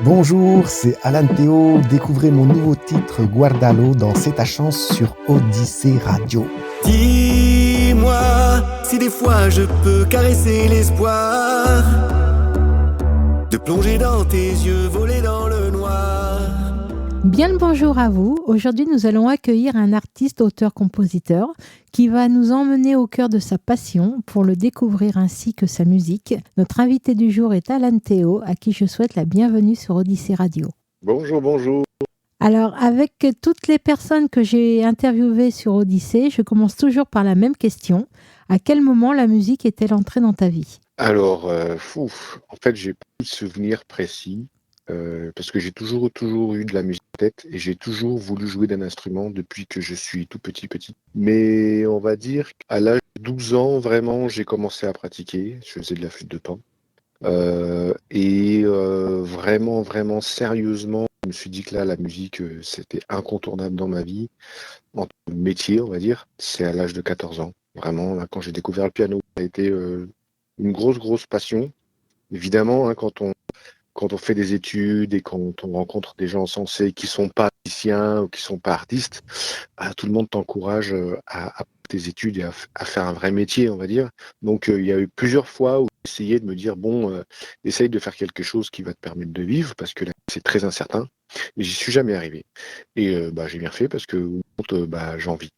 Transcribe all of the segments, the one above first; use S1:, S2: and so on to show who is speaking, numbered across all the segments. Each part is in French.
S1: Bonjour, c'est Alan Théo. Découvrez mon nouveau titre Guardalo dans C'est ta chance sur Odyssée Radio.
S2: Dis-moi si des fois je peux caresser l'espoir de plonger dans tes yeux, voler dans le noir.
S3: Bien le bonjour à vous. Aujourd'hui, nous allons accueillir un artiste, auteur-compositeur qui va nous emmener au cœur de sa passion pour le découvrir ainsi que sa musique. Notre invité du jour est Alan Théo, à qui je souhaite la bienvenue sur Odyssée Radio.
S4: Bonjour.
S3: Alors, avec toutes les personnes que j'ai interviewées sur Odyssée, je commence toujours par la même question. À quel moment la musique est-elle entrée dans ta vie ?
S4: Alors, en fait, j'ai pas de souvenir précis parce que j'ai toujours eu de la musique en tête et j'ai toujours voulu jouer d'un instrument depuis que je suis tout petit. Mais on va dire qu'à l'âge de 12 ans, vraiment, j'ai commencé à pratiquer. Je faisais de la flûte de pan. Vraiment sérieusement, je me suis dit que là, la musique, c'était incontournable dans ma vie, en tant que métier, on va dire. C'est à l'âge de 14 ans. Vraiment, là, quand j'ai découvert le piano, ça a été une grosse passion. Évidemment, hein, quand on fait des études et quand on rencontre des gens sensés qui sont pas musiciens ou qui sont pas artistes, tout le monde t'encourage à tes études et à faire un vrai métier, on va dire. Donc, il y a eu plusieurs fois où j'ai essayé de me dire, essaye de faire quelque chose qui va te permettre de vivre parce que là, c'est très incertain. Et j'y suis jamais arrivé. Et j'ai bien fait parce que j'en vis.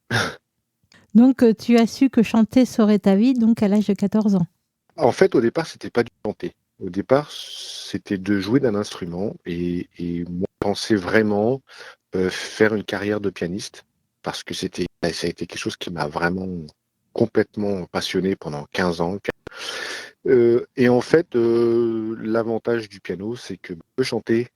S3: Donc, tu as su que chanter serait ta vie, donc à l'âge de 14 ans.
S4: En fait, au départ, c'était pas du chanter. Au départ, c'était de jouer d'un instrument et moi, je pensais vraiment faire une carrière de pianiste parce que ça a été quelque chose qui m'a vraiment complètement passionné pendant 15 ans. Et en fait, l'avantage du piano, c'est que tu peux chanter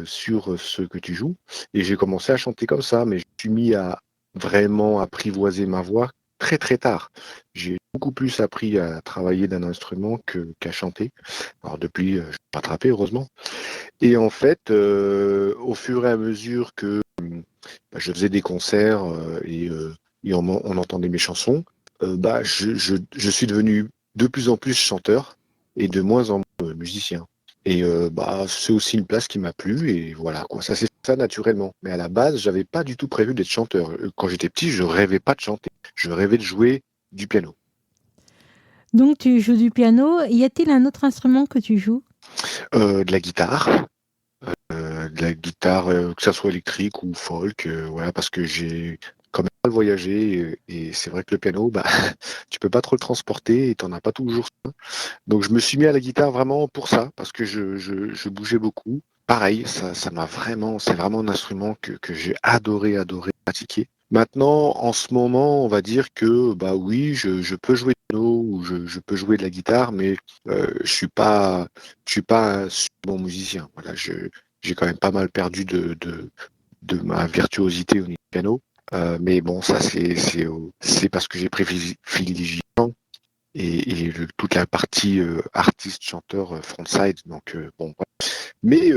S4: sur ce que tu joues. Et j'ai commencé à chanter comme ça, mais je suis mis à vraiment apprivoiser ma voix très tard. J'ai beaucoup plus appris à travailler d'un instrument qu'à chanter. Alors depuis, je suis rattrapé, heureusement. Et en fait, au fur et à mesure que je faisais des concerts et on entendait mes chansons, je suis devenu de plus en plus chanteur et de moins en moins musicien. Et c'est aussi une place qui m'a plu et voilà quoi. Ça s'est fait ça naturellement. Mais à la base, j'avais pas du tout prévu d'être chanteur. Quand j'étais petit, je rêvais pas de chanter. Je rêvais de jouer du piano.
S3: Donc, tu joues du piano. Y a-t-il un autre instrument que tu joues ?
S4: De la guitare. Que ça soit électrique ou folk, voilà, parce que j'ai quand même pas mal voyagé et c'est vrai que le piano, tu peux pas trop le transporter et t'en as pas toujours. Donc je me suis mis à la guitare vraiment pour ça, parce que je bougeais beaucoup. Pareil, ça m'a vraiment, c'est vraiment un instrument que j'ai adoré pratiquer. Maintenant, en ce moment, on va dire que oui, je peux jouer du piano ou je peux jouer de la guitare, mais je suis pas un super bon musicien. Voilà, j'ai quand même pas mal perdu de ma virtuosité au niveau du piano. Mais bon, ça c'est parce que j'ai privilégié toute la partie artiste, chanteur, frontside. Donc voilà. Mais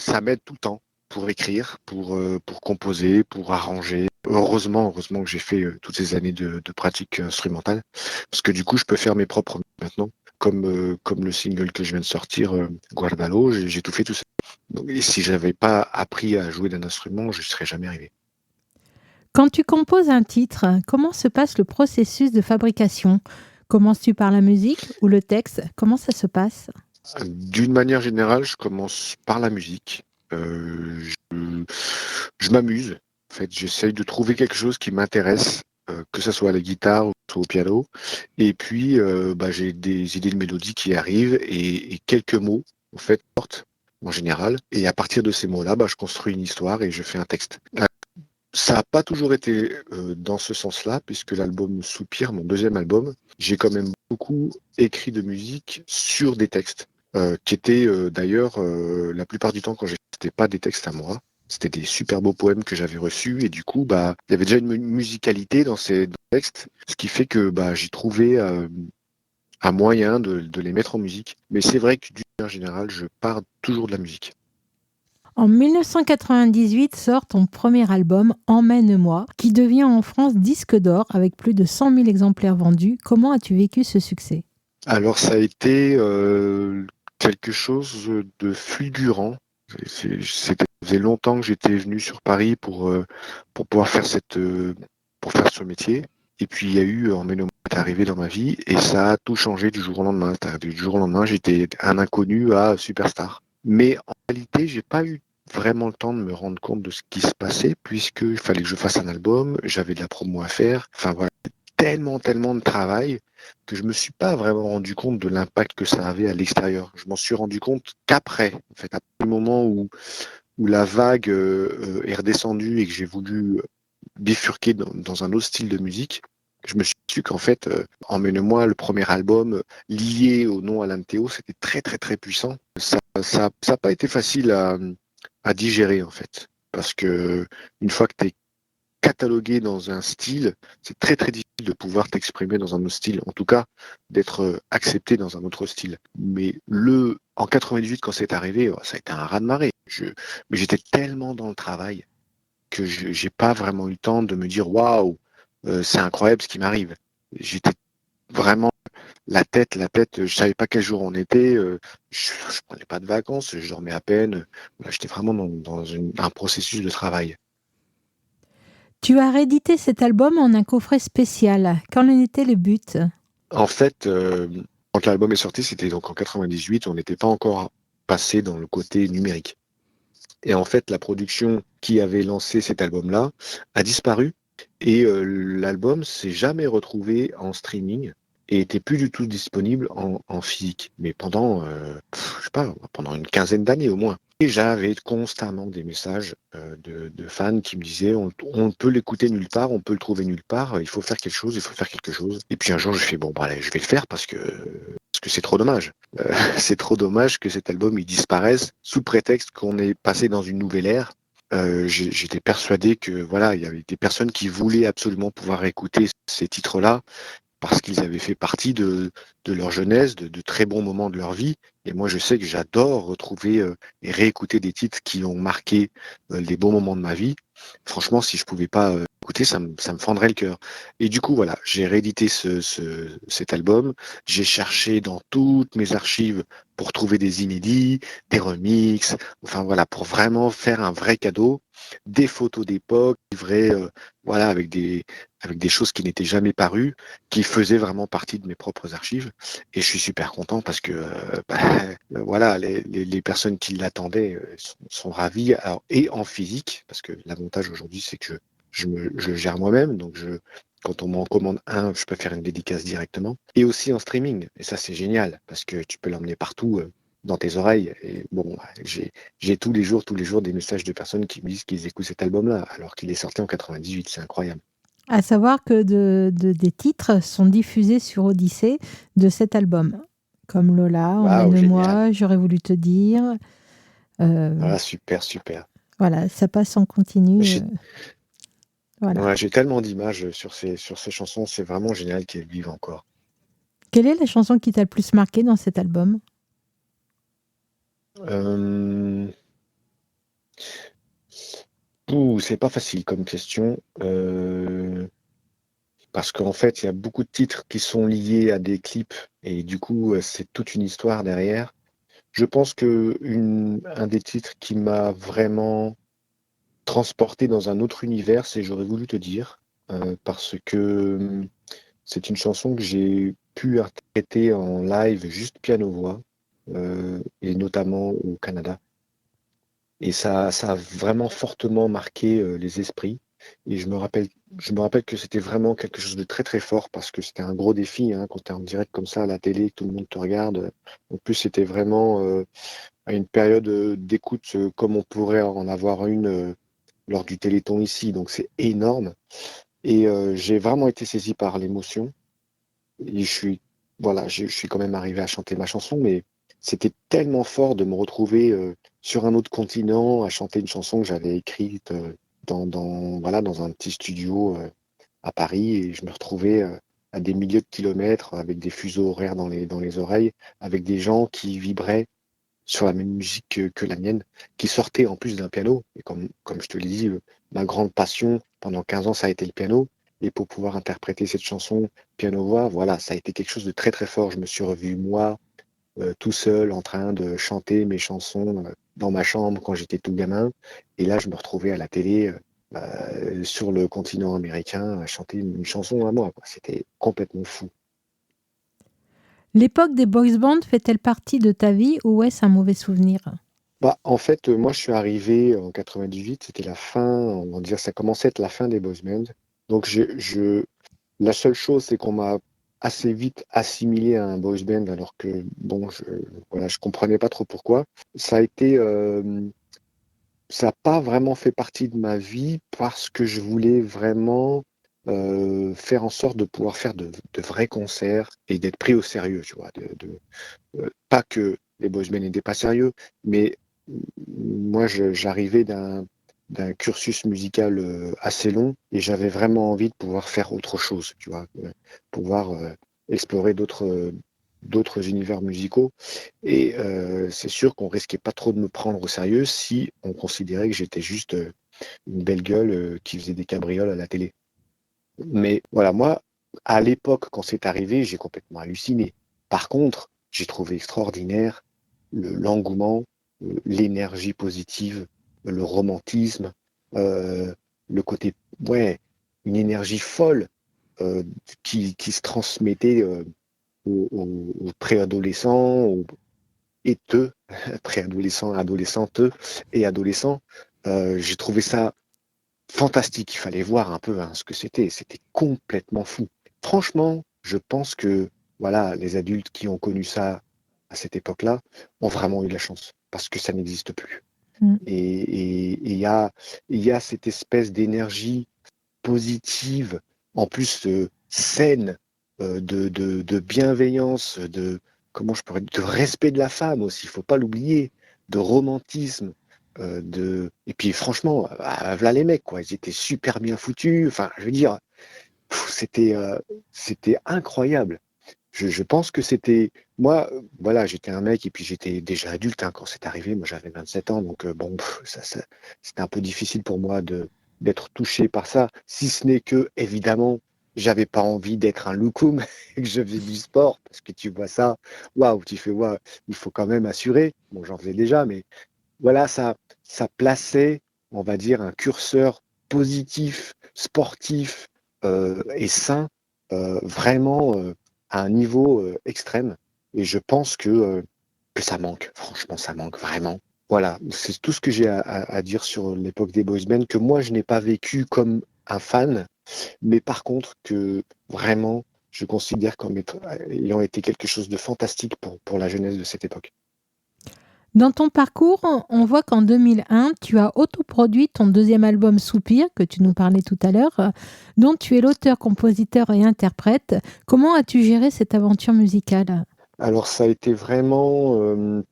S4: ça m'aide tout le temps pour écrire, pour composer, pour arranger. Heureusement que j'ai fait toutes ces années de pratique instrumentale, parce que du coup, je peux faire mes propres musiques maintenant, comme le single que je viens de sortir, Guardalo, j'ai tout fait tout seul. Donc, et si j'avais pas appris à jouer d'un instrument, je ne serais jamais arrivé.
S3: Quand tu composes un titre, comment se passe le processus de fabrication ? Commences-tu par la musique ou le texte ? Comment ça se passe ?
S4: D'une manière générale, je commence par la musique. Je m'amuse. En fait, j'essaye de trouver quelque chose qui m'intéresse, que ce soit à la guitare ou au piano. Et puis, j'ai des idées de mélodie qui arrivent et quelques mots, en fait, sortent en général. Et à partir de ces mots-là, je construis une histoire et je fais un texte. Ça n'a pas toujours été dans ce sens-là, puisque l'album Soupir, mon deuxième album, j'ai quand même beaucoup écrit de musique sur des textes, qui étaient d'ailleurs, la plupart du temps, quand c'était pas des textes à moi, c'était des super beaux poèmes que j'avais reçus, et du coup, il y avait déjà une musicalité dans ces textes, ce qui fait que j'ai trouvé un moyen de les mettre en musique. Mais c'est vrai que d'une manière générale, je pars toujours de la musique.
S3: En 1998 sort ton premier album, Emmène-moi, qui devient en France disque d'or avec plus de 100 000 exemplaires vendus. Comment as-tu vécu ce succès ?
S4: Alors ça a été quelque chose de fulgurant Ça faisait longtemps que j'étais venu sur Paris pour pouvoir faire pour faire ce métier. Et puis il y a eu Emmène-moi est arrivé dans ma vie et ça a tout changé du jour au lendemain. Du jour au lendemain, j'étais un inconnu à superstar. Mais en réalité, j'ai pas eu vraiment le temps de me rendre compte de ce qui se passait puisqu'il fallait que je fasse un album, j'avais de la promo à faire. Enfin voilà, tellement de travail que je me suis pas vraiment rendu compte de l'impact que ça avait à l'extérieur. Je m'en suis rendu compte qu'après, en fait, à le moment où la vague est redescendue et que j'ai voulu bifurquer dans un autre style de musique, je me suis dit qu'en fait, Emmène-moi, le premier album lié au nom Alain Théo, c'était très puissant. Ça a pas été facile à digérer en fait, parce que une fois que tu es catalogué dans un style, c'est très difficile de pouvoir t'exprimer dans un autre style, en tout cas d'être accepté dans un autre style. Mais en 98, quand c'est arrivé, ça a été un raz-de-marée. Mais j'étais tellement dans le travail que j'ai pas vraiment eu le temps de me dire waouh, c'est incroyable ce qui m'arrive. J'étais vraiment la tête, je savais pas quel jour on était, je prenais pas de vacances, je dormais à peine. Voilà, j'étais vraiment dans un processus de travail.
S3: Tu as réédité cet album en un coffret spécial. Quel en était le but?
S4: En fait, quand l'album est sorti, c'était donc en 98, on n'était pas encore passé dans le côté numérique. Et en fait, la production qui avait lancé cet album-là a disparu et l'album s'est jamais retrouvé en streaming et était plus du tout disponible en physique. Mais pendant, je sais pas, pendant une quinzaine d'années au moins. Et j'avais constamment des messages de fans qui me disaient on peut l'écouter nulle part, on peut le trouver nulle part, il faut faire quelque chose, il faut faire quelque chose. Et puis un jour, je fais bon, bah, allez, je vais le faire parce que c'est trop dommage. C'est trop dommage que cet album il disparaisse sous prétexte qu'on est passé dans une nouvelle ère. J'étais persuadé que voilà, il y avait des personnes qui voulaient absolument pouvoir écouter ces titres-là parce qu'ils avaient fait partie de leur jeunesse, de très bons moments de leur vie. Et moi, je sais que j'adore retrouver et réécouter des titres qui ont marqué les bons moments de ma vie. Franchement, si je pouvais pas écouter, ça me fendrait le cœur. Et du coup, voilà, j'ai réédité cet album. J'ai cherché dans toutes mes archives pour trouver des inédits, des remixes, enfin voilà, pour vraiment faire un vrai cadeau, des photos d'époque, livrées, voilà, avec des choses qui n'étaient jamais parues, qui faisaient vraiment partie de mes propres archives. Et je suis super content parce que voilà, les personnes qui l'attendaient sont ravies. Alors, et en physique, parce que l'avantage aujourd'hui, c'est que je le gère moi-même. Donc, quand on m'en commande un, je peux faire une dédicace directement. Et aussi en streaming. Et ça, c'est génial parce que tu peux l'emmener partout. Dans tes oreilles. Et bon, j'ai tous les jours des messages de personnes qui me disent qu'ils écoutent cet album-là, alors qu'il est sorti en 98. C'est incroyable.
S3: À savoir que des titres sont diffusés sur Odyssée de cet album, comme Lola,
S4: Waouh, génial.
S3: Emmène-moi, J'aurais voulu te dire.
S4: Ah, super.
S3: Voilà, ça passe en continu. Voilà.
S4: Ouais, j'ai tellement d'images sur ces chansons, c'est vraiment génial qu'elles vivent encore.
S3: Quelle est la chanson qui t'a le plus marqué dans cet album?
S4: C'est pas facile comme question. Parce qu'en fait, il y a beaucoup de titres qui sont liés à des clips et du coup, c'est toute une histoire derrière. Je pense que un des titres qui m'a vraiment transporté dans un autre univers, c'est J'aurais voulu te dire, parce que c'est une chanson que j'ai pu interpréter en live, juste piano-voix, et notamment au Canada. Et ça a vraiment fortement marqué les esprits. Et je me rappelle que c'était vraiment quelque chose de très fort parce que c'était un gros défi hein, quand tu es en direct comme ça à la télé, que tout le monde te regarde. En plus, c'était vraiment à une période d'écoute comme on pourrait en avoir une lors du Téléthon ici. Donc c'est énorme. Et j'ai vraiment été saisi par l'émotion. Et je suis quand même arrivé à chanter ma chanson, mais c'était tellement fort de me retrouver sur un autre continent à chanter une chanson que j'avais écrite voilà, dans un petit studio à Paris et je me retrouvais à des milliers de kilomètres avec des fuseaux horaires dans les oreilles, avec des gens qui vibraient sur la même musique que la mienne, qui sortait en plus d'un piano. Et comme je te l'ai dit, ma grande passion pendant 15 ans, ça a été le piano. Et pour pouvoir interpréter cette chanson piano-voix, voilà, ça a été quelque chose de très fort. Je me suis revu moi, tout seul, en train de chanter mes chansons dans ma chambre quand j'étais tout gamin. Et là, je me retrouvais à la télé, sur le continent américain, à chanter une chanson à moi, quoi. C'était complètement fou.
S3: L'époque des boys bands fait-elle partie de ta vie ou est-ce un mauvais souvenir?
S4: Bah, en fait, moi, je suis arrivé en 98, c'était la fin, on va dire, ça commençait à être la fin des boys bands. Donc, la seule chose, c'est qu'on m'a assez vite assimilé à un boys band, alors que, bon, voilà, je comprenais pas trop pourquoi. Ça a été, ça n'a pas vraiment fait partie de ma vie parce que je voulais vraiment faire en sorte de pouvoir faire de vrais concerts et d'être pris au sérieux, tu vois. Pas que les boys bands n'étaient pas sérieux, mais moi, j'arrivais d'un cursus musical assez long et j'avais vraiment envie de pouvoir faire autre chose, tu vois, pouvoir explorer d'autres univers musicaux. Et c'est sûr qu'on risquait pas trop de me prendre au sérieux si on considérait que j'étais juste une belle gueule qui faisait des cabrioles à la télé. Mais voilà, moi, à l'époque, quand c'est arrivé, j'ai complètement halluciné. Par contre, j'ai trouvé extraordinaire l'engouement, l'énergie positive, le romantisme, euh, le côté, ouais, une énergie folle qui se transmettait aux préadolescents, aux éteux, préadolescents, adolescentes et adolescents. J'ai trouvé ça fantastique. Il fallait voir un peu, hein, ce que c'était. C'était complètement fou. Franchement, je pense que voilà, les adultes qui ont connu ça à cette époque-là ont vraiment eu de la chance parce que ça n'existe plus.
S3: Mm.
S4: Et il y a cette espèce d'énergie positive, en plus saine, de bienveillance, comment je pourrais de respect de la femme aussi, il faut pas l'oublier, de romantisme, et puis franchement, voilà les mecs, quoi, ils étaient super bien foutus. Enfin, je veux dire, c'était incroyable. Je pense que c'était moi, voilà, j'étais un mec et puis j'étais déjà adulte, hein, quand c'est arrivé. Moi, j'avais 27 ans, donc bon, c'était un peu difficile pour moi d'être touché par ça. Si ce n'est que, évidemment, j'avais pas envie d'être un loukoum et que je faisais du sport parce que tu vois ça, waouh, tu fais waouh, il faut quand même assurer. Bon, j'en faisais déjà, mais voilà, ça plaçait, on va dire, un curseur positif, sportif et sain, vraiment à un niveau extrême. Et je pense que ça manque, franchement, ça manque vraiment. Voilà, c'est tout ce que j'ai à dire sur l'époque des boys bands, que moi je n'ai pas vécu comme un fan, mais par contre que vraiment je considère comme ayant été quelque chose de fantastique pour la jeunesse de cette époque.
S3: Dans ton parcours, on voit qu'en 2001, tu as autoproduit ton deuxième album Soupir, que tu nous parlais tout à l'heure, dont tu es l'auteur, compositeur et interprète. Comment as-tu géré cette aventure musicale?
S4: Alors ça a été vraiment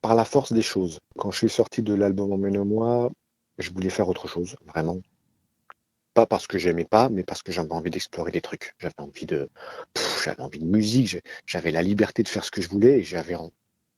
S4: par la force des choses. Quand je suis sorti de l'album Emmène-moi, je voulais faire autre chose, vraiment. Pas parce que j'aimais pas, mais parce que j'avais envie d'explorer des trucs. J'avais envie de musique, j'avais la liberté de faire ce que je voulais et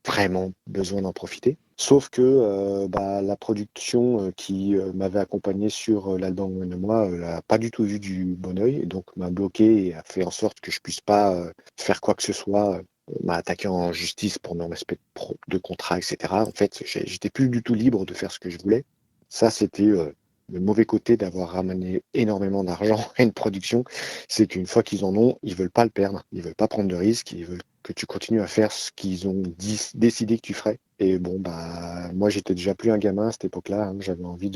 S4: vraiment besoin d'en profiter. Sauf que la production qui m'avait accompagné sur l'album Emmène-moi n'a pas du tout vu du bon œil et donc m'a bloqué et a fait en sorte que je puisse pas faire quoi que ce soit, m'a attaqué en justice pour non-respect de contrat, etc. En fait, j'étais plus du tout libre de faire ce que je voulais. Ça, c'était le mauvais côté d'avoir ramené énormément d'argent à une production, c'est qu'une fois qu'ils en ont, ils veulent pas le perdre, ils veulent pas prendre de risques, ils veulent que tu continues à faire ce qu'ils ont décidé que tu ferais. Et bon, bah, moi, j'étais déjà plus un gamin à cette époque-là, hein. J'avais envie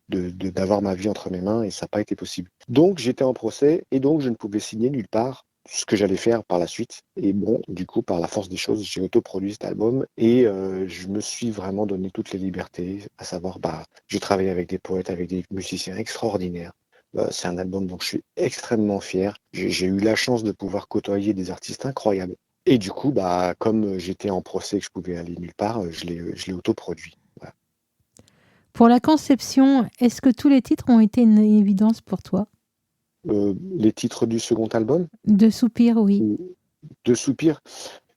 S4: d'avoir ma vie entre mes mains et ça n'a pas été possible. Donc, j'étais en procès et donc je ne pouvais signer nulle part ce que j'allais faire par la suite. Et bon, du coup, par la force des choses, j'ai autoproduit cet album et je me suis vraiment donné toutes les libertés, à savoir, bah, j'ai travaillé avec des poètes, avec des musiciens extraordinaires. C'est un album dont je suis extrêmement fier. J'ai eu la chance de pouvoir côtoyer des artistes incroyables. Et du coup, bah, comme j'étais en procès et que je pouvais aller nulle part, je l'ai autoproduit. Voilà.
S3: Pour la conception, est-ce que tous les titres ont été une évidence pour toi?
S4: Les titres du second album,
S3: De Soupir, oui.
S4: de Soupir,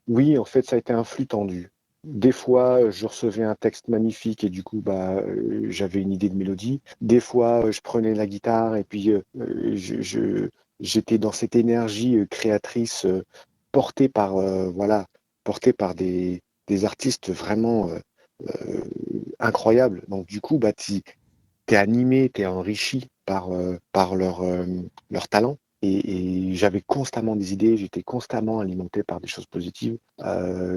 S4: oui, en fait, ça a été un flux tendu. Des fois, je recevais un texte magnifique et du coup, bah, j'avais une idée de mélodie. Des fois, je prenais la guitare et puis j'étais dans cette énergie créatrice portée par, voilà, portée par des artistes vraiment incroyables. Donc du coup, bah, t'es animé, t'es enrichi par leur talent. Et j'avais constamment des idées, j'étais constamment alimenté par des choses positives.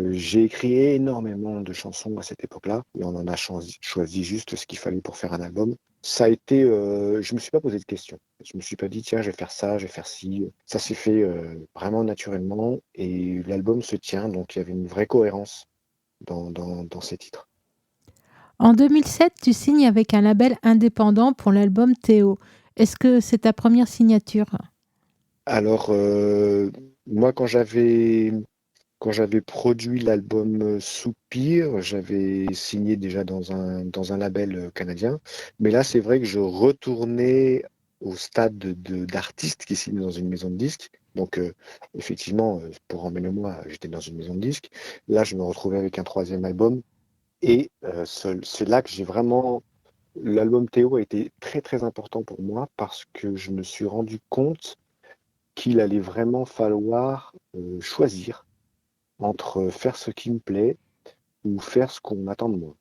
S4: J'ai écrit énormément de chansons à cette époque-là, et on en a choisi juste ce qu'il fallait pour faire un album. Ça a été, je me suis pas posé de questions. Je me suis pas dit, tiens, je vais faire ça, je vais faire ci. Ça s'est fait vraiment naturellement, et l'album se tient, donc il y avait une vraie cohérence dans ces titres.
S3: En 2007, tu signes avec un label indépendant pour l'album Théo. Est-ce que c'est ta première signature?
S4: Alors, moi, quand j'avais produit l'album Soupir, j'avais signé déjà dans un label canadien. Mais là, c'est vrai que je retournais au stade d'artiste qui signe dans une maison de disques. Donc, effectivement, pour Emmène-moi, j'étais dans une maison de disques. Là, je me retrouvais avec un troisième album. Et c'est là que j'ai vraiment. L'album Théo a été très, très important pour moi parce que je me suis rendu compte qu'il allait vraiment falloir choisir entre faire ce qui me plaît ou faire ce qu'on attend de moi.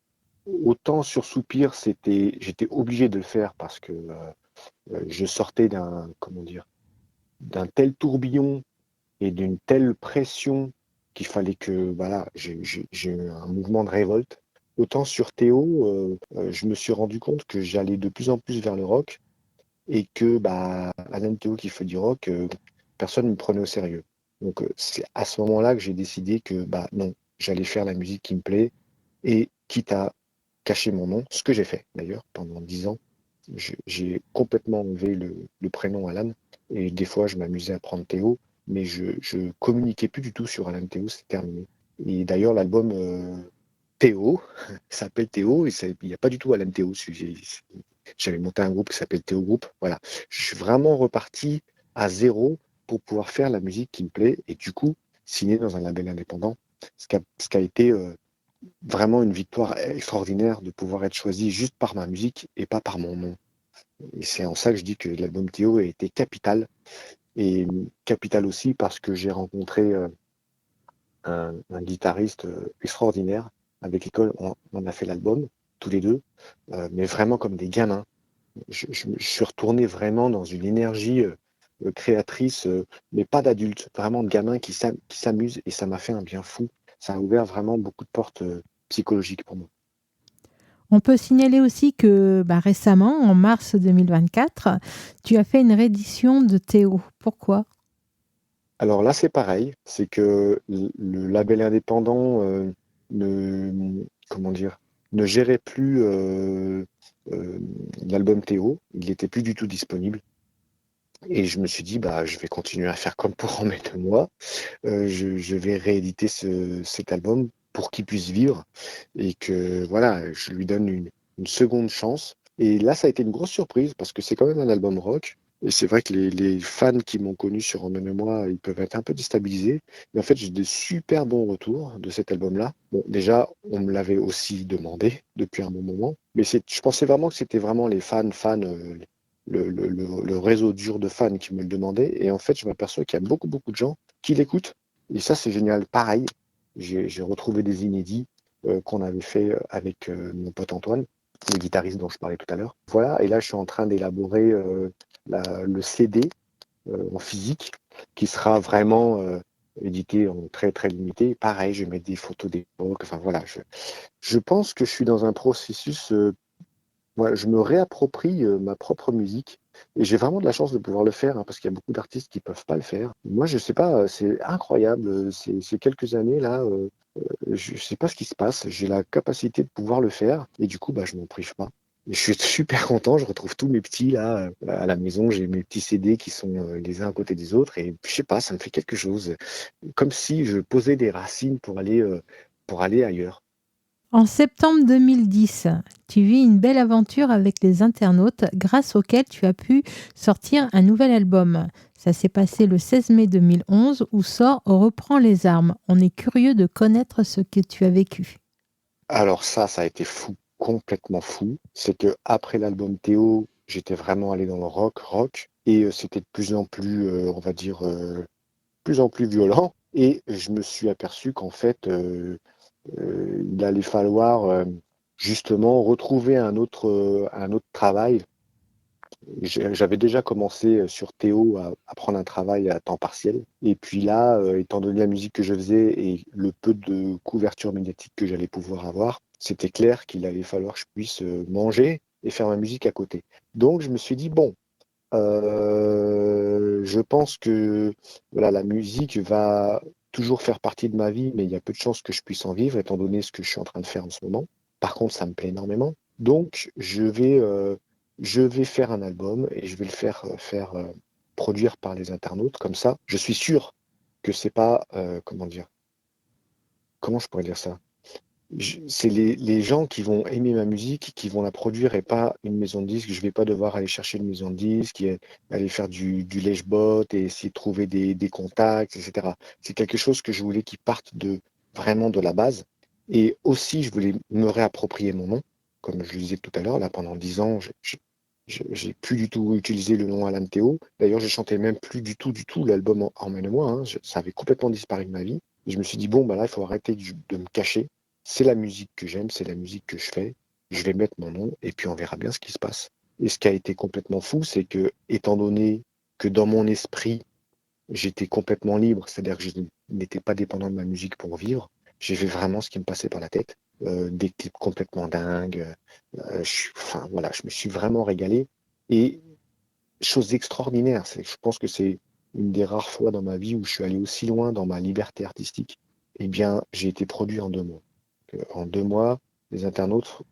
S4: Autant sur Soupir, j'étais obligé de le faire parce que je sortais comment dire, d'un tel tourbillon et d'une telle pression qu'il fallait que, voilà, j'ai eu un mouvement de révolte. Autant sur Théo, je me suis rendu compte que j'allais de plus en plus vers le rock et que, bah, Alan Théo qui fait du rock, personne ne me prenait au sérieux. Donc, c'est à ce moment-là que j'ai décidé que, bah, non, j'allais faire la musique qui me plaît et quitte à cacher mon nom, ce que j'ai fait d'ailleurs pendant 10 ans. J'ai complètement enlevé le prénom Alan et des fois je m'amusais à prendre Théo, mais je communiquais plus du tout sur Alan Théo, c'est terminé. Et d'ailleurs l'album Théo s'appelle Théo et il n'y a pas du tout Alan Théo. J'avais monté un groupe qui s'appelle Théo Group. Voilà, je suis vraiment reparti à zéro pour pouvoir faire la musique qui me plaît et du coup signer dans un label indépendant, ce qui a été vraiment une victoire extraordinaire de pouvoir être choisi juste par ma musique et pas par mon nom. Et c'est en ça que je dis que l'album Théo a été capital. Et capital aussi parce que j'ai rencontré un guitariste extraordinaire avec lequel on a fait l'album, tous les deux, mais vraiment comme des gamins. Je suis retourné vraiment dans une énergie créatrice, mais pas d'adulte, vraiment de gamin qui s'amuse et ça m'a fait un bien fou. Ça a ouvert vraiment beaucoup de portes psychologiques pour moi.
S3: On peut signaler aussi que récemment, en mars 2024, tu as fait une réédition de Théo. Pourquoi?
S4: Alors là, c'est pareil, c'est que le label indépendant comment dire, ne gérait plus euh, l'album Théo, il n'était plus du tout disponible. Et je me suis dit, bah, je vais continuer à faire comme pour en mettre moi. Je vais rééditer cet album pour qu'il puisse vivre et que voilà, je lui donne une seconde chance. Et là, ça a été une grosse surprise parce que c'est quand même un album rock. Et c'est vrai que les fans qui m'ont connu sur Emmène-moi, ils peuvent être un peu déstabilisés. Mais en fait, j'ai des super bons retours de cet album-là. Bon, déjà, on me l'avait aussi demandé depuis un bon moment. Mais je pensais vraiment que c'était vraiment les fans, le réseau dur de fans qui me le demandaient. Et en fait, je m'aperçois qu'il y a beaucoup, beaucoup de gens qui l'écoutent. Et ça, c'est génial. Pareil, j'ai retrouvé des inédits qu'on avait fait avec mon pote Antoine, le guitariste dont je parlais tout à l'heure. Voilà, et là, je suis en train d'élaborer le CD en physique qui sera vraiment édité en très, très limité. Pareil, je vais mettre des photos d'époque. Enfin, voilà, je pense que je suis dans un processus. Moi, je me réapproprie ma propre musique et j'ai vraiment de la chance de pouvoir le faire hein, parce qu'il y a beaucoup d'artistes qui peuvent pas le faire. Moi, je sais pas, c'est incroyable. Ces quelques années là, je sais pas ce qui se passe. J'ai la capacité de pouvoir le faire et du coup, bah, je m'en prive pas. Et je suis super content. Je retrouve tous mes petits là à la maison. J'ai mes petits CD qui sont les uns à côté des autres et je sais pas, ça me fait quelque chose, comme si je posais des racines pour aller ailleurs.
S3: En septembre 2010, tu vis une belle aventure avec les internautes grâce auquel tu as pu sortir un nouvel album. Ça s'est passé le 16 mai 2011 où sort Reprends les armes. On est curieux de connaître ce que tu as vécu.
S4: Alors ça a été fou, complètement fou. C'est que après l'album Théo, j'étais vraiment allé dans le rock, et c'était de plus en plus, on va dire, plus en plus violent. Et je me suis aperçu qu'en fait, il allait falloir justement retrouver un autre travail. J'avais déjà commencé sur Théo à prendre un travail à temps partiel. Et puis là, étant donné la musique que je faisais et le peu de couverture médiatique que j'allais pouvoir avoir, c'était clair qu'il allait falloir que je puisse manger et faire ma musique à côté. Donc je me suis dit, bon, je pense que voilà, la musique va toujours faire partie de ma vie, mais il y a peu de chances que je puisse en vivre, étant donné ce que je suis en train de faire en ce moment. Par contre, ça me plaît énormément. Donc, je vais faire un album et je vais le faire produire par les internautes. Comme ça, je suis sûr que c'est pas, comment dire, comment je pourrais dire ça? C'est les gens qui vont aimer ma musique, qui vont la produire et pas une maison de disques. Je vais pas devoir aller chercher une maison de disques, aller faire du lèche-bot et essayer de trouver des contacts, etc. C'est quelque chose que je voulais qui parte vraiment de la base. Et aussi, je voulais me réapproprier mon nom. Comme je le disais tout à l'heure, là, pendant 10 ans, j'ai plus du tout utilisé le nom Alan Théo. D'ailleurs, je chantais même plus du tout l'album Emmène-moi, hein. Ça avait complètement disparu de ma vie. Et je me suis dit, bon, bah là, il faut arrêter de me cacher. C'est la musique que j'aime, c'est la musique que je fais. Je vais mettre mon nom et puis on verra bien ce qui se passe. Et ce qui a été complètement fou, c'est que, étant donné que dans mon esprit, j'étais complètement libre, c'est-à-dire que je n'étais pas dépendant de ma musique pour vivre, j'ai fait vraiment ce qui me passait par la tête. Des clips complètement dingues. Enfin, voilà, je me suis vraiment régalé. Et chose extraordinaire, je pense que c'est une des rares fois dans ma vie où je suis allé aussi loin dans ma liberté artistique. Eh bien, j'ai été produit en 2 mois. En 2 mois, les internautes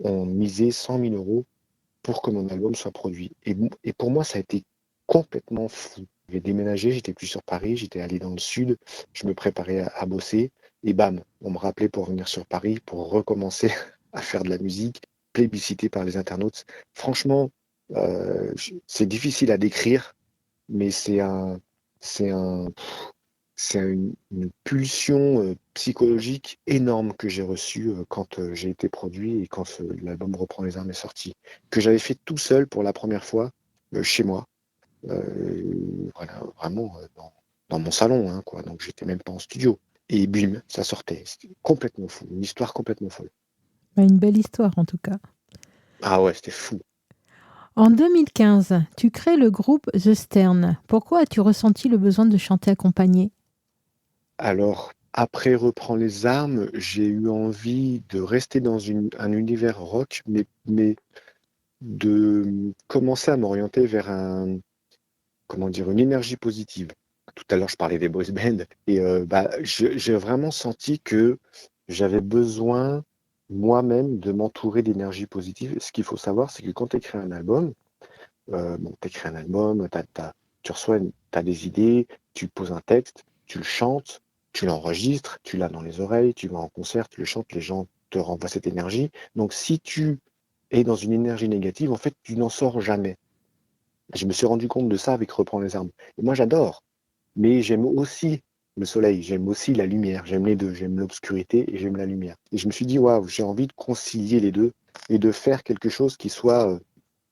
S4: ont misé 100 000 euros pour que mon album soit produit. Et pour moi, ça a été complètement fou. J'ai déménagé, j'étais plus sur Paris, j'étais allé dans le sud, je me préparais à bosser, et bam, on me rappelait pour venir sur Paris, pour recommencer à faire de la musique, plébiscité par les internautes. Franchement, c'est difficile à décrire, mais c'est un, une pulsion psychologique énorme que j'ai reçue quand j'ai été produit et quand l'album Reprends les armes est sorti, que j'avais fait tout seul pour la première fois chez moi. Voilà, vraiment dans mon salon, hein, quoi. Donc j'étais même pas en studio. Et bim, ça sortait. C'était complètement fou, une histoire complètement folle.
S3: Bah, une belle histoire en tout cas.
S4: Ah ouais, c'était fou.
S3: En 2015, tu crées le groupe The Stern. Pourquoi as-tu ressenti le besoin de chanter accompagné?
S4: Alors, après Reprends les armes, j'ai eu envie de rester dans un univers rock, mais de commencer à m'orienter vers comment dire, une énergie positive. Tout à l'heure, je parlais des boys bands et bah, j'ai vraiment senti que j'avais besoin moi-même de m'entourer d'énergie positive. Ce qu'il faut savoir, c'est que quand tu écris un album, bon, tu écris un album, tu reçois, tu as des idées, tu poses un texte, tu le chantes, tu l'enregistres, tu l'as dans les oreilles, tu vas en concert, tu le chantes, les gens te renvoient cette énergie. Donc si tu es dans une énergie négative, en fait, tu n'en sors jamais. Je me suis rendu compte de ça avec Reprends les armes. Et moi, j'adore, mais j'aime aussi le soleil, j'aime aussi la lumière, j'aime les deux, j'aime l'obscurité et j'aime la lumière. Et je me suis dit, waouh, j'ai envie de concilier les deux et de faire quelque chose qui soit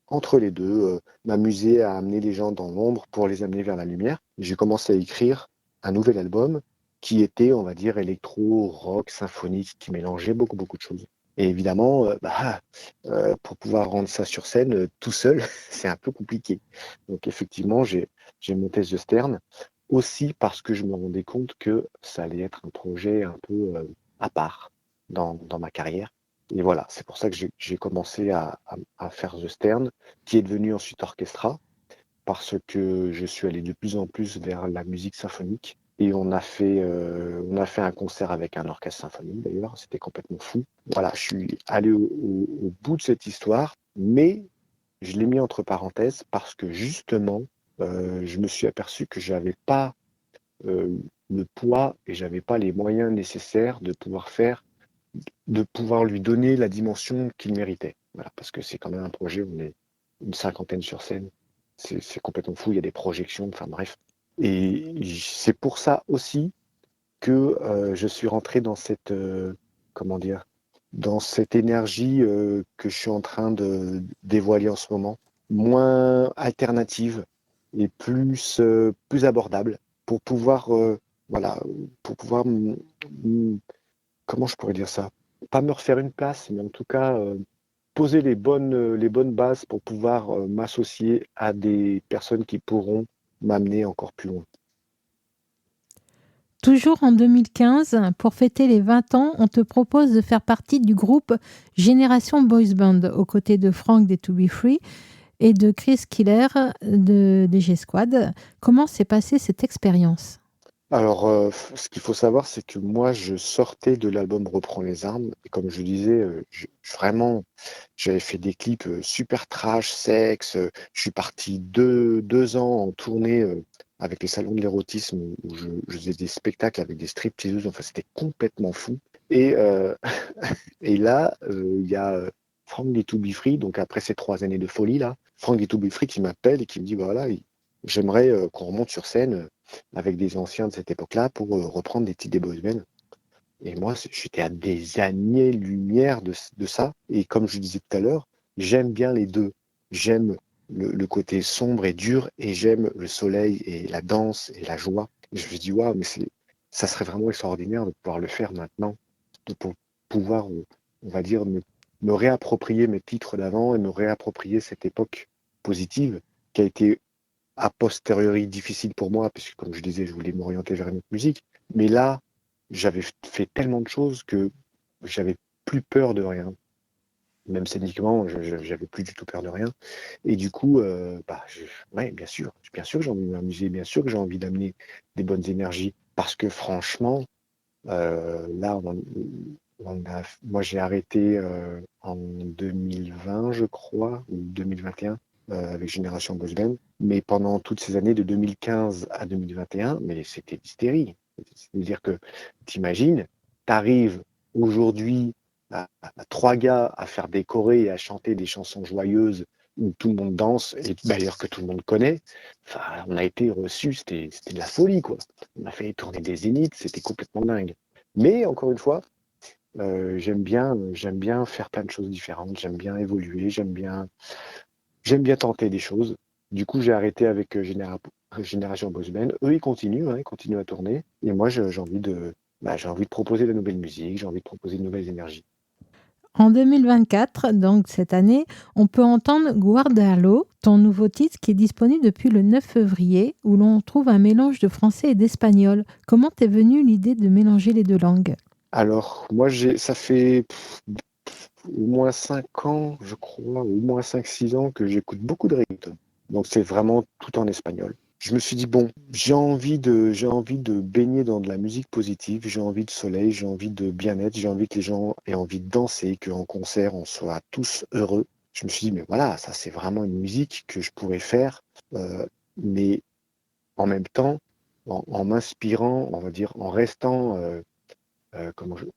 S4: entre les deux, m'amuser à amener les gens dans l'ombre pour les amener vers la lumière. J'ai commencé à écrire un nouvel album qui était, on va dire, électro, rock, symphonique, qui mélangeait beaucoup, beaucoup de choses. Et évidemment, pour pouvoir rendre ça sur scène tout seul, c'est un peu compliqué. Donc effectivement, j'ai monté The Stern aussi parce que je me rendais compte que ça allait être un projet un peu à part dans ma carrière. Et voilà, c'est pour ça que j'ai commencé à faire The Stern, qui est devenu ensuite Orchestra, parce que je suis allé de plus en plus vers la musique symphonique. Et on a fait un concert avec un orchestre symphonique d'ailleurs, c'était complètement fou. Voilà, je suis allé au bout de cette histoire, mais je l'ai mis entre parenthèses parce que justement, je me suis aperçu que j'avais pas le poids et j'avais pas les moyens nécessaires de pouvoir lui donner la dimension qu'il méritait. Voilà, parce que c'est quand même un projet où on est une cinquantaine sur scène. C'est complètement fou, il y a des projections, enfin bref. Et c'est pour ça aussi que je suis rentré dans cette, comment dire, dans cette énergie que je suis en train de dévoiler en ce moment, moins alternative et plus abordable pour pouvoir, voilà, pour pouvoir comment je pourrais dire ça? Pas me refaire une place, mais en tout cas, poser les bonnes bases pour pouvoir, m'associer à des personnes qui pourront m'amener encore plus loin.
S3: Toujours en 2015, pour fêter les 20 ans, on te propose de faire partie du groupe Génération Boys Band, aux côtés de Frank des To Be Free et de Chris Killer des G-Squad. Comment s'est passée cette expérience?
S4: Alors, ce qu'il faut savoir, c'est que moi, je sortais de l'album Reprends les armes et comme je disais, vraiment, j'avais fait des clips, super trash, sexe, je suis parti 2 ans en tournée, avec les salons de l'érotisme où je faisais des spectacles avec des stripteaseuses, enfin, c'était complètement fou et et là, il y a, Franck des To Be Free, donc après ces 3 années de folie là, Franck des To Be Free qui m'appelle et qui me dit: «Bah, voilà, j'aimerais, qu'on remonte sur scène, avec des anciens de cette époque-là pour reprendre des titres des boys band. Et moi, j'étais à des années-lumière de ça. Et comme je disais tout à l'heure, j'aime bien les deux. J'aime le côté sombre et dur et j'aime le soleil et la danse et la joie. Et je me dis, waouh, mais ça serait vraiment extraordinaire de pouvoir le faire maintenant, de pouvoir, on va dire, me réapproprier mes titres d'avant et me réapproprier cette époque positive qui a été a posteriori difficile pour moi, puisque comme je disais, je voulais m'orienter vers une autre musique. Mais là, j'avais fait tellement de choses que j'avais plus peur de rien. Même scéniquement, j'avais plus du tout peur de rien. Et du coup, ouais, bien sûr que j'ai envie de m'amuser, bien sûr que j'ai envie d'amener des bonnes énergies. Parce que franchement, là, moi j'ai arrêté en 2020, je crois, ou 2021, avec Génération Boys Band. Mais pendant toutes ces années, de 2015 à 2021, mais c'était l'hystérie. C'est-à-dire que, t'imagines, t'arrives aujourd'hui à 3 gars à faire des chorés et à chanter des chansons joyeuses où tout le monde danse, et d'ailleurs que tout le monde connaît. Enfin, on a été reçus, c'était de la folie, quoi. On a fait tourner des zéniths, c'était complètement dingue. Mais encore une fois, j'aime bien faire plein de choses différentes, j'aime bien évoluer, j'aime bien tenter des choses. Du coup, j'ai arrêté avec Génération Boys Band. Eux, ils continuent à tourner. Et moi, j'ai envie de proposer de nouvelles musiques, j'ai envie de proposer de nouvelles énergies.
S3: En 2024, donc cette année, on peut entendre Guardalo, ton nouveau titre qui est disponible depuis le 9 février, où l'on trouve un mélange de français et d'espagnol. Comment t'est venue l'idée de mélanger les deux langues?
S4: Alors, moi, ça fait au moins 5 ans, je crois, au moins 5 6 ans que j'écoute beaucoup de reggaeton. Donc, c'est vraiment tout en espagnol. Je me suis dit, bon, j'ai envie de baigner dans de la musique positive, j'ai envie de soleil, j'ai envie de bien-être, j'ai envie que les gens aient envie de danser, qu'en concert, on soit tous heureux. Je me suis dit, mais voilà, ça, c'est vraiment une musique que je pourrais faire, mais en même temps, en m'inspirant, on va dire, en restant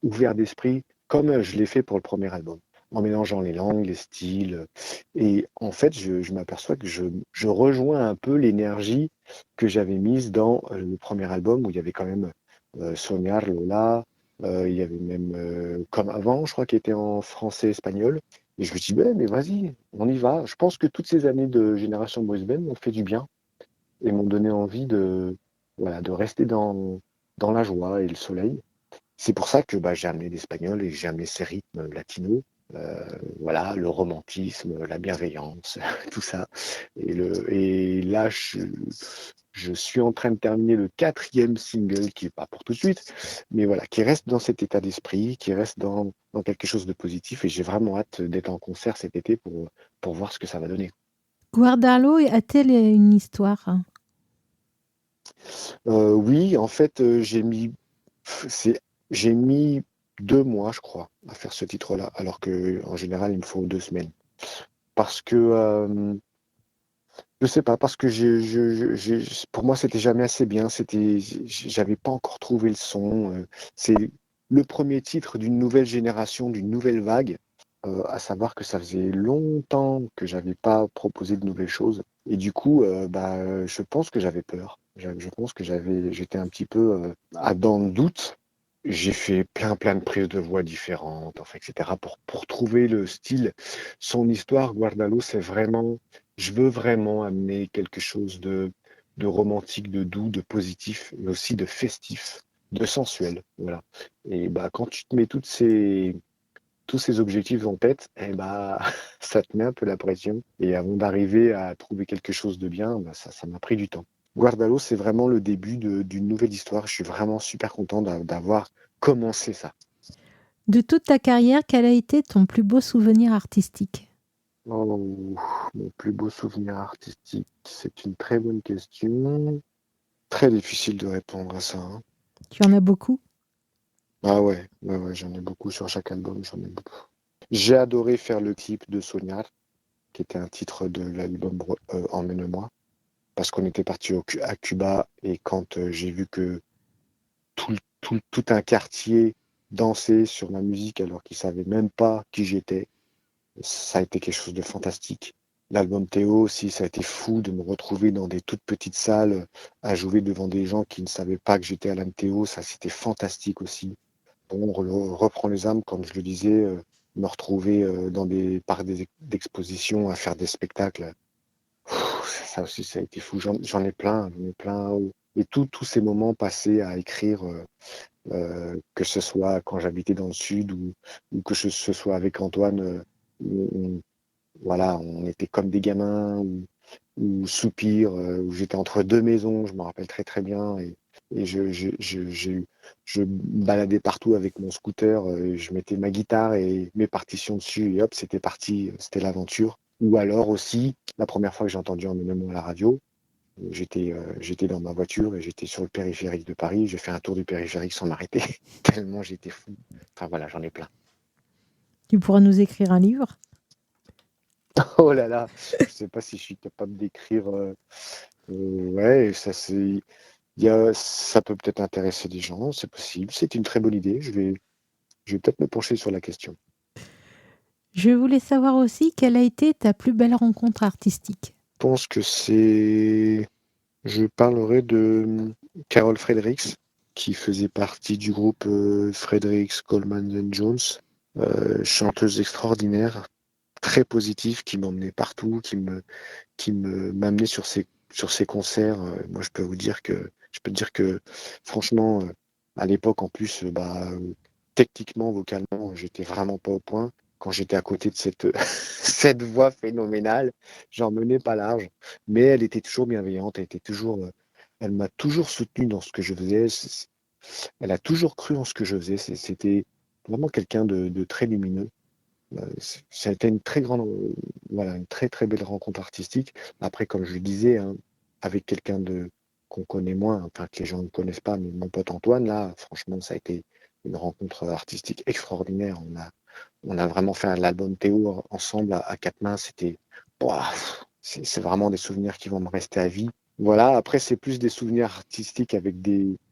S4: ouvert d'esprit, comme je l'ai fait pour le premier album, en mélangeant les langues, les styles. Et en fait, je m'aperçois que je rejoins un peu l'énergie que j'avais mise dans le premier album, où il y avait quand même Soñar, Lola, il y avait même Comme avant, je crois, qui était en français-espagnol. Et je me dis, ouais, mais vas-y, on y va. Je pense que toutes ces années de Génération Boys Band m'ont fait du bien et m'ont donné envie voilà, de rester dans la joie et le soleil. C'est pour ça que j'ai amené l'espagnol et j'ai amené ces rythmes latinos. Voilà, le romantisme, la bienveillance, tout ça. Et là, je suis en train de terminer le 4e single, qui n'est pas pour tout de suite, mais voilà, qui reste dans cet état d'esprit, qui reste dans quelque chose de positif. Et j'ai vraiment hâte d'être en concert cet été pour voir ce que ça va donner.
S3: Guardalo a-t-elle une histoire?
S4: Oui, en fait, c'est j'ai mis 2 mois, je crois, à faire ce titre-là, alors que en général, il me faut 2 semaines. Parce que, je sais pas, parce que pour moi, c'était jamais assez bien, j'avais pas encore trouvé le son, c'est le premier titre d'une nouvelle génération, d'une nouvelle vague, à savoir que ça faisait longtemps que j'avais pas proposé de nouvelles choses et du coup, je pense que j'avais peur. Je pense que j'étais un petit peu, dans le doute. J'ai fait plein de prises de voix différentes, enfin, et cetera, pour trouver le style. Son histoire, Guardalo, c'est vraiment, je veux vraiment amener quelque chose de romantique, de doux, de positif, mais aussi de festif, de sensuel. Voilà. Et bah, quand tu te mets tous ces objectifs en tête, eh bah, ça te met un peu la pression. Et avant d'arriver à trouver quelque chose de bien, bah, ça m'a pris du temps. Guardalo, c'est vraiment le début d'une nouvelle histoire. Je suis vraiment super content d'avoir commencé ça.
S3: De toute ta carrière, quel a été ton plus beau souvenir artistique?
S4: Oh, mon plus beau souvenir artistique, c'est une très bonne question. Très difficile de répondre à ça, hein.
S3: Tu en as beaucoup?
S4: Ah ouais, j'en ai beaucoup sur chaque album, j'en ai beaucoup. J'ai adoré faire le clip de Soñar, qui était un titre de l'album Emmène-moi, parce qu'on était parti à Cuba et quand j'ai vu que tout un quartier dansait sur ma musique alors qu'ils savaient même pas qui j'étais, ça a été quelque chose de fantastique. L'album Théo aussi, ça a été fou de me retrouver dans des toutes petites salles à jouer devant des gens qui ne savaient pas que j'étais Alan Théo, ça c'était fantastique aussi. Bon, on reprend les âmes, comme je le disais, me retrouver dans des parcs d'exposition à faire des spectacles. Ça aussi, ça a été fou. J'en ai plein, j'en ai plein. Et tous ces moments passés à écrire, que ce soit quand j'habitais dans le sud ou que ce soit avec Antoine, voilà, on était comme des gamins ou Soupir, où j'étais entre deux maisons, je me rappelle très très bien. Et je me baladais partout avec mon scooter, je mettais ma guitare et mes partitions dessus et hop, c'était parti, c'était l'aventure. Ou alors aussi, la première fois que j'ai entendu Emmène-moi à la radio, j'étais dans ma voiture et j'étais sur le périphérique de Paris. J'ai fait un tour du périphérique sans m'arrêter, tellement j'étais fou. Enfin voilà, j'en ai plein.
S3: Tu pourras nous écrire un livre?
S4: Oh là là, je sais pas si je suis capable d'écrire. Ouais, ça peut peut-être intéresser des gens, c'est possible. C'est une très bonne idée. Je vais peut-être me pencher sur la question.
S3: Je voulais savoir aussi quelle a été ta plus belle rencontre artistique.
S4: Je pense que je parlerai de Carol Fredericks, qui faisait partie du groupe Fredericks, Coleman and Jones, chanteuse extraordinaire, très positive, qui m'emmenait partout, qui me m'amenait sur ses concerts. Moi, je peux te dire que franchement, à l'époque, en plus, techniquement, vocalement, j'étais vraiment pas au point. Quand j'étais à côté de cette, cette voix phénoménale, j'en menais pas large. Mais elle était toujours bienveillante, elle m'a toujours soutenu dans ce que je faisais. Elle a toujours cru en ce que je faisais. C'était vraiment quelqu'un de très lumineux. Ça a été une très grande, voilà, une très très belle rencontre artistique. Après, comme je le disais, hein, avec quelqu'un qu'on connaît moins, enfin que les gens ne connaissent pas, mais mon pote Antoine, là, franchement, ça a été une rencontre artistique extraordinaire. On a vraiment fait l'album Théo ensemble à quatre mains. Ouah, c'est vraiment des souvenirs qui vont me rester à vie. Voilà. Après, c'est plus des souvenirs artistiques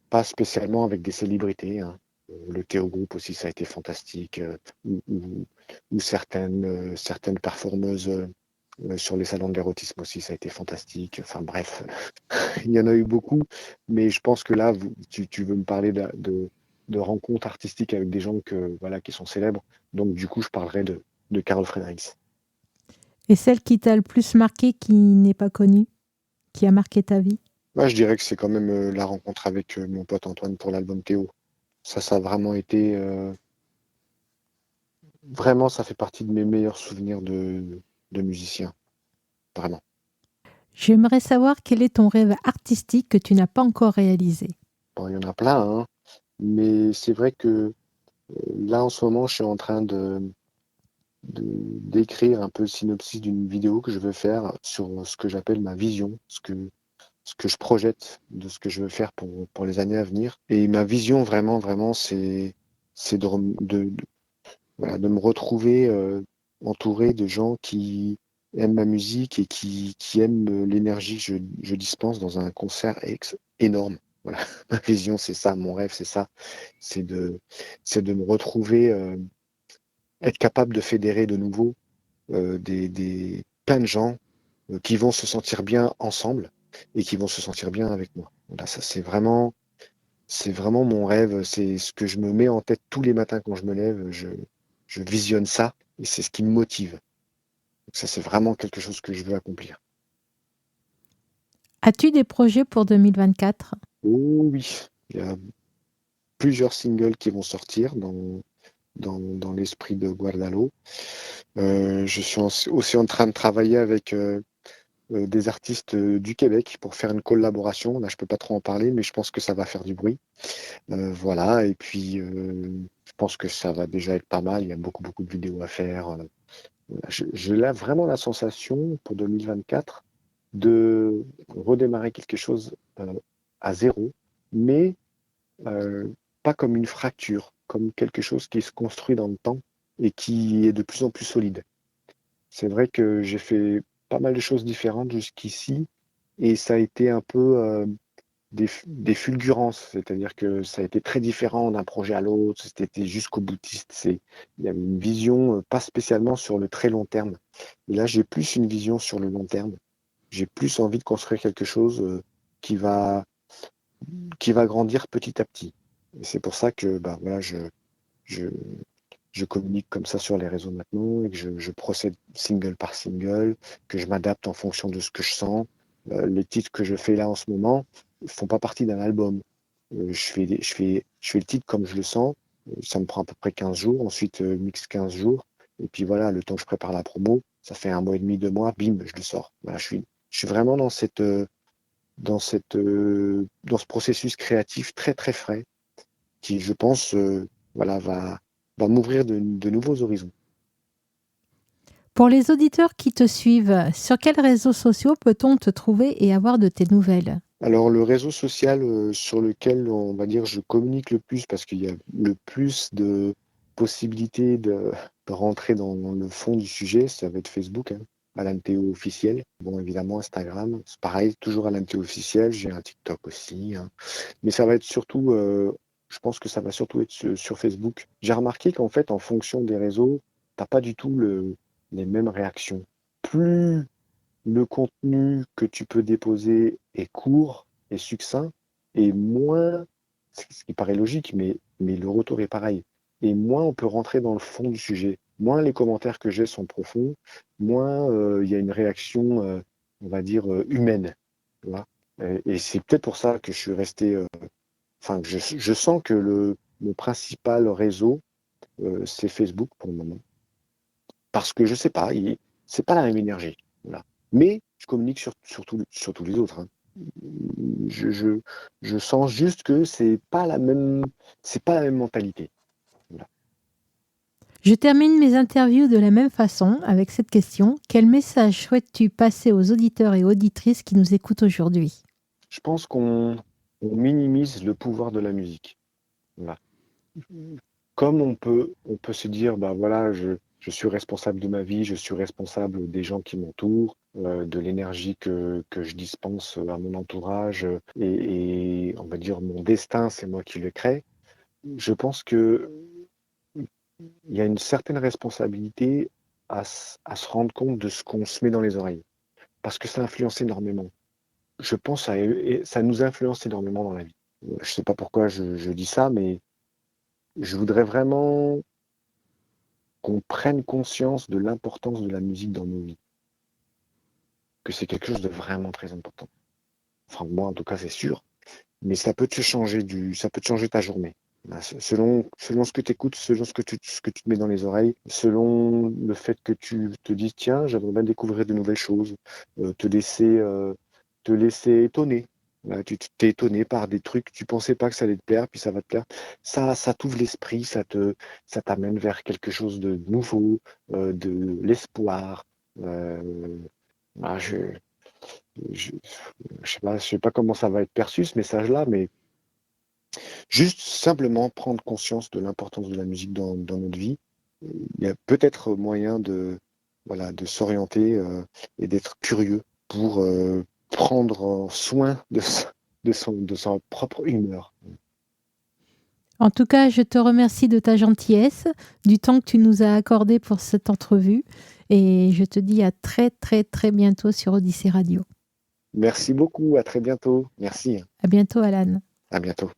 S4: pas spécialement avec des célébrités, hein. Le Théo Group aussi, ça a été fantastique. Ou certaines performeuses sur les salons de l'érotisme aussi, ça a été fantastique. Enfin bref, il y en a eu beaucoup, mais je pense que là, tu veux me parler de rencontres artistiques avec des gens voilà, qui sont célèbres. Donc du coup, je parlerai de Carol Fredericks.
S3: Et celle qui t'a le plus marqué, qui n'est pas connue, qui a marqué ta vie?
S4: Moi, je dirais que c'est quand même la rencontre avec mon pote Antoine pour l'album Théo. Ça a vraiment été... vraiment, ça fait partie de mes meilleurs souvenirs de musicien. Vraiment.
S3: J'aimerais savoir quel est ton rêve artistique que tu n'as pas encore réalisé.
S4: Bon, il y en a plein, hein, mais c'est vrai que là, en ce moment, je suis en train d'écrire un peu le synopsis d'une vidéo que je veux faire sur ce que j'appelle ma vision, ce que je projette de ce que je veux faire pour les années à venir. Et ma vision, vraiment, vraiment, c'est voilà, de me retrouver entouré de gens qui aiment ma musique et qui aiment l'énergie que je dispense dans un concert énorme. Voilà, ma vision, c'est ça, mon rêve, c'est ça, c'est de me retrouver, être capable de fédérer de nouveau plein de gens qui vont se sentir bien ensemble et qui vont se sentir bien avec moi. Voilà, ça c'est vraiment mon rêve, c'est ce que je me mets en tête tous les matins quand je me lève, je visionne ça et c'est ce qui me motive. Donc ça, c'est vraiment quelque chose que je veux accomplir.
S3: As-tu des projets pour 2024?
S4: Oh oui, il y a plusieurs singles qui vont sortir dans l'esprit de Guardalo. Je suis aussi en train de travailler avec des artistes du Québec pour faire une collaboration. Là, je peux pas trop en parler, mais je pense que ça va faire du bruit. Voilà, et puis je pense que ça va déjà être pas mal. Il y a beaucoup, beaucoup de vidéos à faire. J'ai là vraiment la sensation pour 2024 de redémarrer quelque chose à zéro, mais pas comme une fracture, comme quelque chose qui se construit dans le temps et qui est de plus en plus solide. C'est vrai que j'ai fait pas mal de choses différentes jusqu'ici et ça a été un peu des fulgurances, c'est-à-dire que ça a été très différent d'un projet à l'autre, c'était jusqu'au boutiste. Il y avait une vision pas spécialement sur le très long terme. Et là, j'ai plus une vision sur le long terme. J'ai plus envie de construire quelque chose qui va grandir petit à petit. Et c'est pour ça que voilà, je communique comme ça sur les réseaux maintenant et que je procède single par single, que je m'adapte en fonction de ce que je sens. Les titres que je fais là en ce moment ne font pas partie d'un album. Je fais le titre comme je le sens. Ça me prend à peu près 15 jours. Ensuite, mix 15 jours. Et puis voilà, le temps que je prépare la promo, ça fait 1 mois et demi, 2 mois, bim, je le sors. Voilà, je suis vraiment dans ce processus créatif très très frais qui, je pense, voilà, va m'ouvrir de nouveaux horizons.
S3: Pour les auditeurs qui te suivent, sur quels réseaux sociaux peut-on te trouver et avoir de tes nouvelles?
S4: Alors, le réseau social sur lequel, on va dire, je communique le plus, parce qu'il y a le plus de possibilités de rentrer dans le fond du sujet, ça va être Facebook, hein, Alan Théo officiel. Bon, évidemment, Instagram, c'est pareil, toujours Alan Théo officiel. J'ai un TikTok aussi, hein. Mais ça va être surtout, je pense que ça va surtout être sur Facebook. J'ai remarqué qu'en fait, en fonction des réseaux, t'as pas du tout les mêmes réactions. Plus le contenu que tu peux déposer est court et succinct, et moins, ce qui paraît logique, mais le retour est pareil. Et moins on peut rentrer dans le fond du sujet, moins les commentaires que j'ai sont profonds, moins il y a une réaction, on va dire, humaine. Tu vois. Et c'est peut-être pour ça que je suis resté. Enfin, je sens que mon principal réseau, c'est Facebook pour le moment. Parce que je sais pas, c'est pas la même énergie. Voilà. Mais je communique sur tous les autres, hein. Je sens juste que c'est pas la même mentalité. Voilà.
S3: Je termine mes interviews de la même façon avec cette question. Quel message souhaites-tu passer aux auditeurs et auditrices qui nous écoutent aujourd'hui?
S4: Je pense qu'on minimise le pouvoir de la musique. Voilà. Comme on peut se dire, voilà, je suis responsable de ma vie, je suis responsable des gens qui m'entourent, de l'énergie que je dispense à mon entourage, et on va dire mon destin, c'est moi qui le crée. Je pense que il y a une certaine responsabilité à se rendre compte de ce qu'on se met dans les oreilles, parce que ça influence énormément. Je pense que ça nous influence énormément dans la vie. Je ne sais pas pourquoi je dis ça, mais je voudrais vraiment qu'on prenne conscience de l'importance de la musique dans nos vies. Que c'est quelque chose de vraiment très important. Enfin, moi, en tout cas, c'est sûr. Mais ça peut te changer ta journée. Selon ce que tu écoutes, selon ce que tu te mets dans les oreilles, selon le fait que tu te dis, tiens, j'aimerais bien découvrir de nouvelles choses, te laisser étonner. Tu t'es étonné par des trucs, tu pensais pas que ça allait te plaire, puis ça va te plaire. Ça t'ouvre l'esprit, ça t'amène vers quelque chose de nouveau, de l'espoir. Je sais pas comment ça va être perçu ce message-là, mais juste simplement prendre conscience de l'importance de la musique dans notre vie. Il y a peut-être moyen de s'orienter et d'être curieux pour prendre soin de sa propre humeur.
S3: En tout cas, je te remercie de ta gentillesse, du temps que tu nous as accordé pour cette entrevue, et je te dis à très très très bientôt sur Odyssée Radio.
S4: Merci beaucoup, à très bientôt. Merci.
S3: À bientôt, Alan.
S4: À bientôt.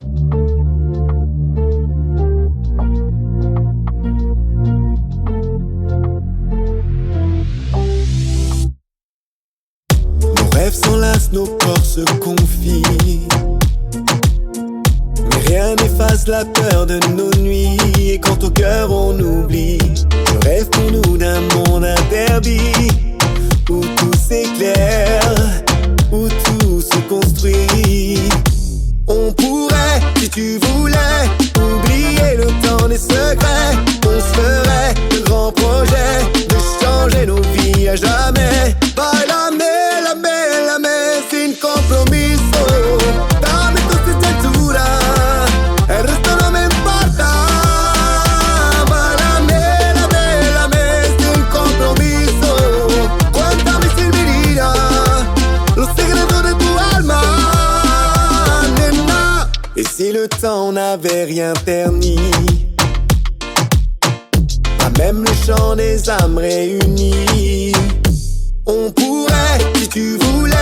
S2: Nos rêves s'enlacent, nos corps se confient. Mes rien n'efface la peur de nos nuits. Et quand au cœur on oublie, je rêve pour nous d'un monde interdit, où tout s'éclaire, où tout se construit. On pourrait, si tu voulais, oublier le temps des secrets. On se ferait de grands projets, de changer nos vies à jamais. Bailame sin compromiso. Dame tu cintura, el resto no me importa. Bailame sin compromiso. Cuéntame sin medida los secretos de tu alma, nena. Et si le temps n'avait rien terni, pas même le chant des âmes réunies, on pourrait, si tu voulais,